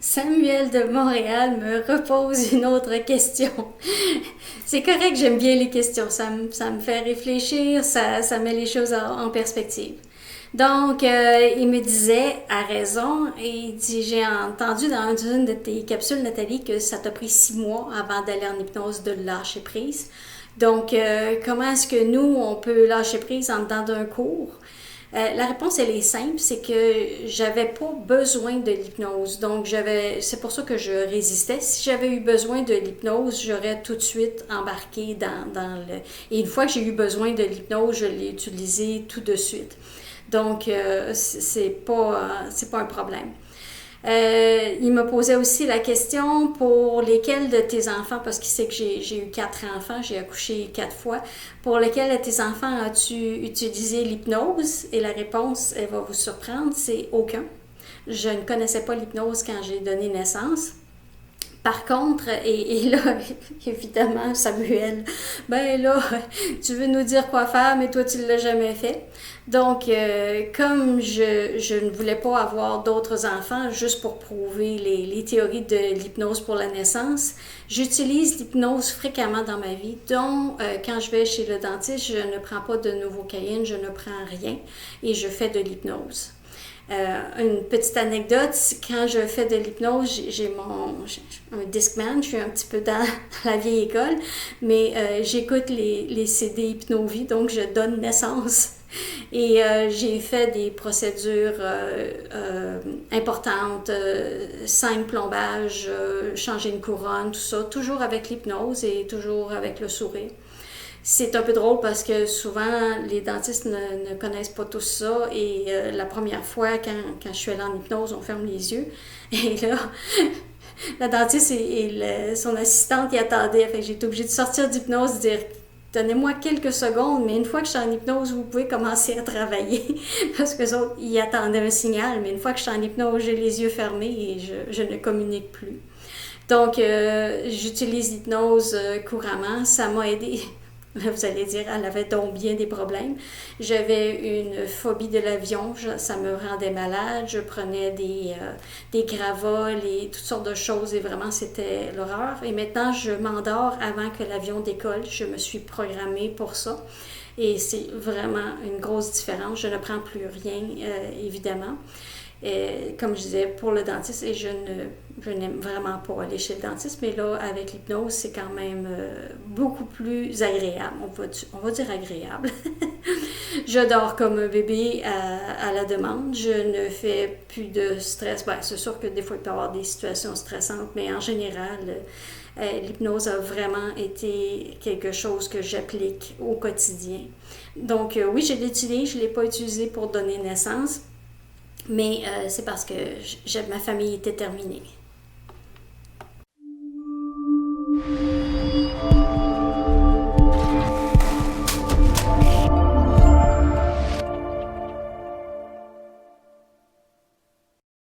Samuel de Montréal me repose une autre question. C'est correct, j'aime bien les questions. Ça me fait réfléchir, ça met les choses en perspective. Donc, il me disait, à raison, et il dit, j'ai entendu dans une de tes capsules, Nathalie, que ça t'a pris 6 mois avant d'aller en hypnose de lâcher prise. Donc, comment est-ce que nous, on peut lâcher prise en dedans d'un cours? La réponse, elle est simple, c'est que j'avais pas besoin de l'hypnose. Donc, c'est pour ça que je résistais. Si j'avais eu besoin de l'hypnose, j'aurais tout de suite embarqué dans le... Et une fois que j'ai eu besoin de l'hypnose, je l'ai utilisé tout de suite. Donc, c'est pas un problème. Il me posait aussi la question pour lesquels de tes enfants, parce qu'il sait que j'ai eu 4 enfants, j'ai accouché 4 fois, pour lesquels de tes enfants as-tu utilisé l'hypnose? Et la réponse, elle va vous surprendre, c'est aucun. Je ne connaissais pas l'hypnose quand j'ai donné naissance. Par contre, et là, évidemment, Samuel, ben là, tu veux nous dire quoi faire, mais toi, tu ne l'as jamais fait. Donc, comme je ne voulais pas avoir d'autres enfants juste pour prouver les théories de l'hypnose pour la naissance, j'utilise l'hypnose fréquemment dans ma vie, dont quand je vais chez le dentiste, je ne prends pas de novocaïne, je ne prends rien et je fais de l'hypnose. Une petite anecdote, quand je fais de l'hypnose, j'ai un Discman, je suis un petit peu dans la vieille école, mais j'écoute les CD Hypnovie, donc je donne naissance. Et j'ai fait des procédures importantes, 5 plombages, changer une couronne, tout ça, toujours avec l'hypnose et toujours avec le sourire. C'est un peu drôle parce que souvent, les dentistes ne connaissent pas tout ça. Et la première fois, quand je suis allée en hypnose, on ferme les yeux. Et là, la dentiste et son assistante y attendaient. Fait que j'ai été obligée de sortir d'hypnose et dire donnez-moi quelques secondes, mais une fois que je suis en hypnose, vous pouvez commencer à travailler. Parce que les autres, ils attendaient un signal. Mais une fois que je suis en hypnose, j'ai les yeux fermés et je ne communique plus. Donc, j'utilise l'hypnose couramment. Ça m'a aidé. Vous allez dire, elle avait donc bien des problèmes. J'avais une phobie de l'avion, ça me rendait malade. Je prenais des gravols et toutes sortes de choses et vraiment c'était l'horreur. Et maintenant, je m'endors avant que l'avion décolle. Je me suis programmée pour ça. Et c'est vraiment une grosse différence. Je ne prends plus rien, évidemment. Et, comme je disais, pour le dentiste, et je n'aime vraiment pas aller chez le dentiste, mais là, avec l'hypnose, c'est quand même beaucoup plus agréable. On va dire agréable. Je dors comme un bébé à la demande. Je ne fais plus de stress. Ben, c'est sûr que des fois, il peut y avoir des situations stressantes, mais en général, l'hypnose a vraiment été quelque chose que j'applique au quotidien. Donc, oui, je l'utilise. Je ne l'ai pas utilisé pour donner naissance. Mais c'est parce que ma famille était terminée.